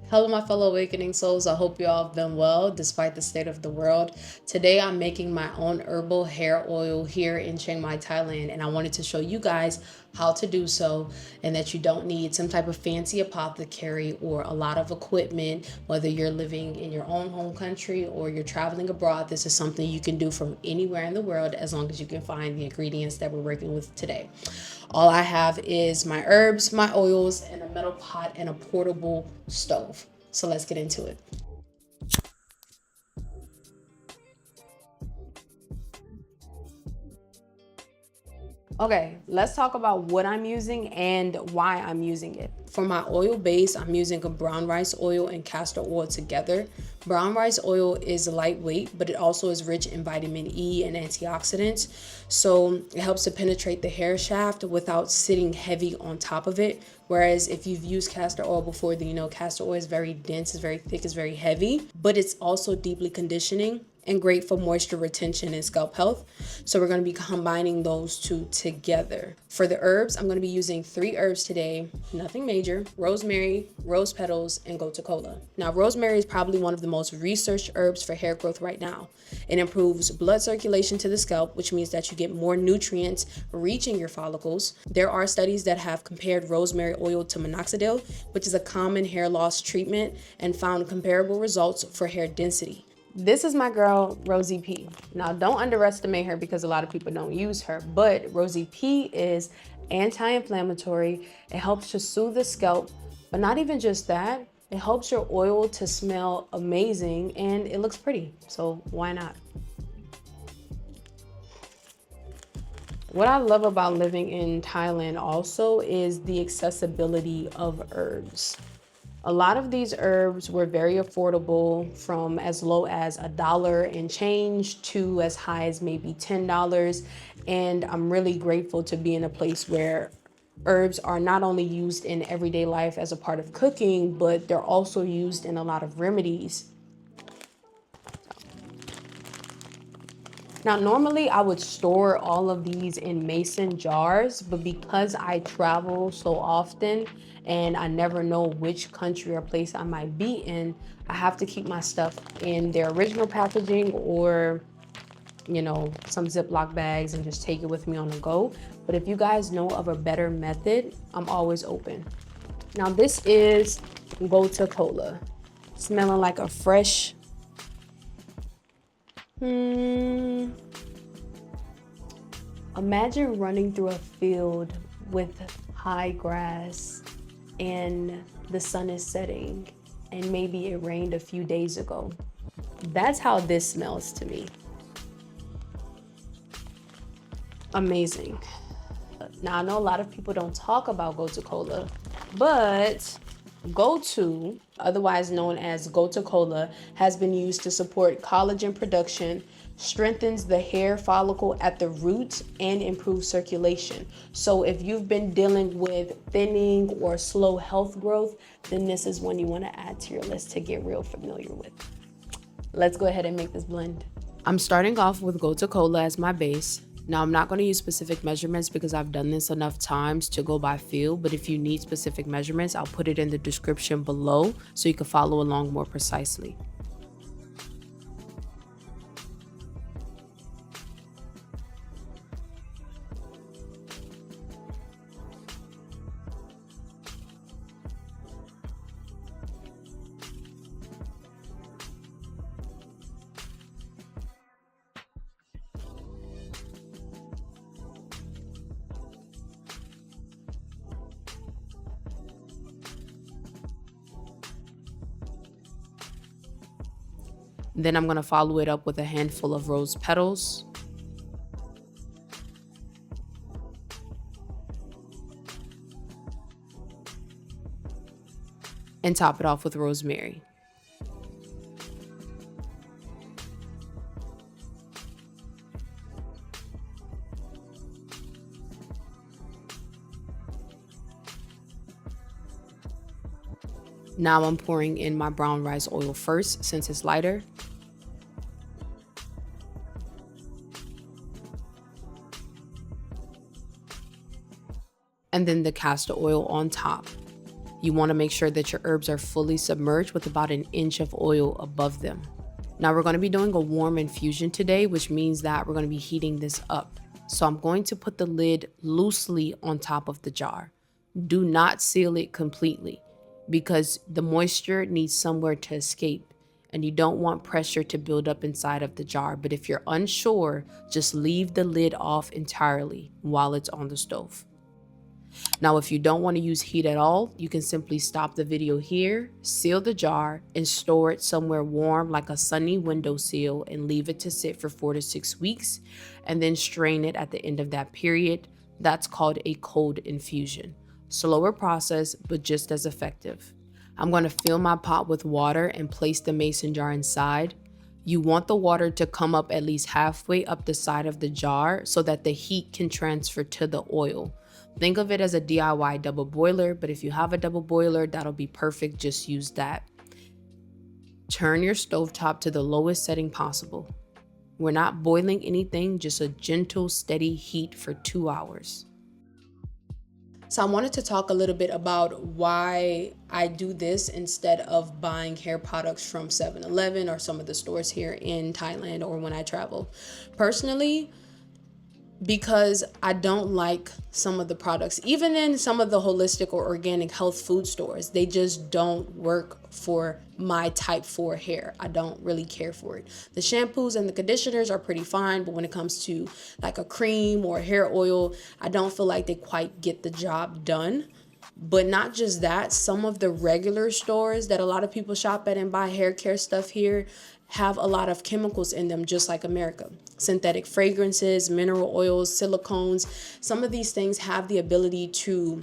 Hello, my fellow awakening souls. I hope you all have been well despite the state of the world. Today, I'm making my own herbal hair oil here in Chiang Mai, Thailand, and I wanted to show you guys how to do so and that you don't need some type of fancy apothecary or a lot of equipment, whether you're living in your own home country or you're traveling abroad. This is something you can do from anywhere in the world as long as you can find the ingredients that we're working with today. All I have is my herbs, my oils, and a metal pot and a portable stove. So let's get into it. Okay, let's talk about what I'm using and why I'm using it. For my oil base, I'm using a brown rice oil and castor oil together. Brown rice oil is lightweight, but it also is rich in vitamin E and antioxidants. So it helps to penetrate the hair shaft without sitting heavy on top of it. Whereas if you've used castor oil before, then you know castor oil is very dense, it's very thick, it's very heavy, but it's also deeply conditioning and great for moisture retention and scalp health. So we're going to be combining those two together. For the herbs, I'm going to be using 3 herbs today, nothing major: rosemary, rose petals, and Gotu Kola. Now, rosemary is probably one of the most researched herbs for hair growth right now. It improves blood circulation to the scalp, which means that you get more nutrients reaching your follicles. There are studies that have compared rosemary oil to minoxidil, which is a common hair loss treatment, and found comparable results for hair density. This is my girl, Rosie P. Now, don't underestimate her because a lot of people don't use her, but Rosie P is anti-inflammatory. It helps to soothe the scalp, but not even just that. It helps your oil to smell amazing and it looks pretty, so why not? What I love about living in Thailand also is the accessibility of herbs. A lot of these herbs were very affordable, from as low as $1 and change to as high as maybe $10. And I'm really grateful to be in a place where herbs are not only used in everyday life as a part of cooking, but they're also used in a lot of remedies. Now, normally I would store all of these in mason jars, but because I travel so often and I never know which country or place I might be in, I have to keep my stuff in their original packaging or, some Ziploc bags and just take it with me on the go. But if you guys know of a better method, I'm always open. Now, this is Gotu Kola, smelling like a fresh, imagine running through a field with high grass and the sun is setting and maybe it rained a few days ago. That's how this smells to me. Amazing. Now, I know a lot of people don't talk about Gotu Kola, but Gotu, otherwise known as Gotu Kola, has been used to support collagen production, strengthens the hair follicle at the roots, and improves circulation. So if you've been dealing with thinning or slow health growth, then this is one you want to add to your list to get real familiar with. Let's go ahead and make this blend. I'm starting off with Gotu Kola as my base. Now, I'm not going to use specific measurements because I've done this enough times to go by feel, but if you need specific measurements, I'll put it in the description below so you can follow along more precisely. Then I'm going to follow it up with a handful of rose petals. And top it off with rosemary. Now I'm pouring in my brown rice oil first since it's lighter. And then the castor oil on top. You want to make sure that your herbs are fully submerged with about an inch of oil above them. Now we're going to be doing a warm infusion today, which means that we're going to be heating this up. So I'm going to put the lid loosely on top of the jar. Do not seal it completely because the moisture needs somewhere to escape and you don't want pressure to build up inside of the jar. But if you're unsure, just leave the lid off entirely while it's on the stove. Now, if you don't want to use heat at all, you can simply stop the video here, seal the jar, and store it somewhere warm like a sunny windowsill and leave it to sit for 4 to 6 weeks and then strain it at the end of that period. That's called a cold infusion. Slower process, but just as effective. I'm going to fill my pot with water and place the mason jar inside. You want the water to come up at least halfway up the side of the jar so that the heat can transfer to the oil. Think of it as a DIY double boiler, but if you have a double boiler, that'll be perfect. Just use that. Turn your stovetop to the lowest setting possible. We're not boiling anything, just a gentle, steady heat for 2 hours. So I wanted to talk a little bit about why I do this instead of buying hair products from 7-Eleven or some of the stores here in Thailand or when I travel. Personally, because I don't like some of the products, even in some of the holistic or organic health food stores, they just don't work for my type 4 hair. I don't really care for it. The shampoos and the conditioners are pretty fine, but when it comes to like a cream or hair oil, I don't feel like they quite get the job done. But not just that, some of the regular stores that a lot of people shop at and buy hair care stuff here have a lot of chemicals in them, just like America. Synthetic fragrances, mineral oils, silicones. Some of these things have the ability to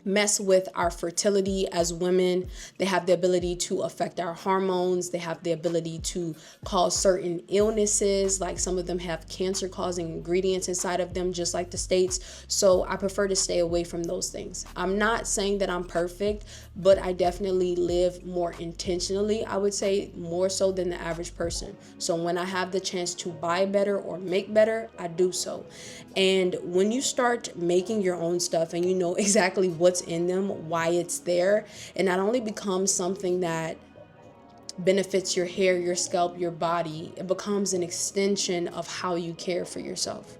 mess with our fertility as women. They have the ability to affect our hormones. They have the ability to cause certain illnesses, like some of them have cancer causing ingredients inside of them, just like the States. So I prefer to stay away from those things. I'm not saying that I'm perfect, but I definitely live more intentionally, I would say more so than the average person. So when I have the chance to buy better or make better, I do so. And when you start making your own stuff and you know exactly what's in them, why it's there, it not only becomes something that benefits your hair, your scalp, your body, it becomes an extension of how you care for yourself.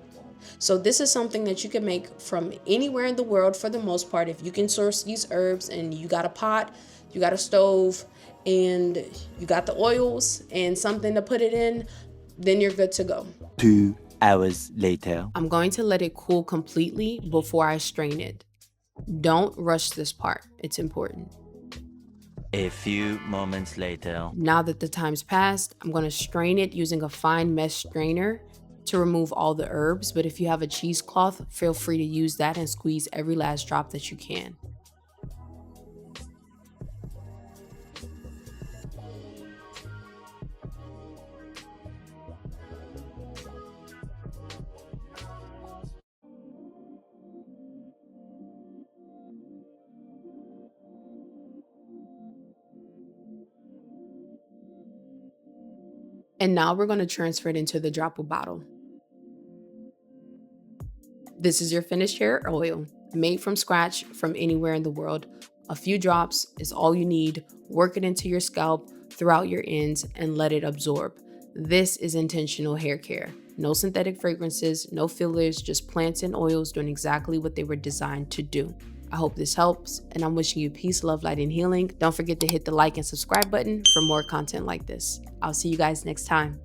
So this is something that you can make from anywhere in the world for the most part. If you can source these herbs and you got a pot, you got a stove, and you got the oils and something to put it in, then you're good to go. 2 hours later. I'm going to let it cool completely before I strain it. Don't rush this part. It's important. A few moments later. Now that the time's passed, I'm going to strain it using a fine mesh strainer to remove all the herbs. But if you have a cheesecloth, feel free to use that and squeeze every last drop that you can. And now we're going to transfer it into the dropper bottle. This is your finished hair oil, made from scratch from anywhere in the world. A few drops is all you need. Work it into your scalp, throughout your ends, and let it absorb. This is intentional hair care. No synthetic fragrances, no fillers, just plants and oils doing exactly what they were designed to do. I hope this helps, and I'm wishing you peace, love, light, and healing. Don't forget to hit the like and subscribe button for more content like this. I'll see you guys next time.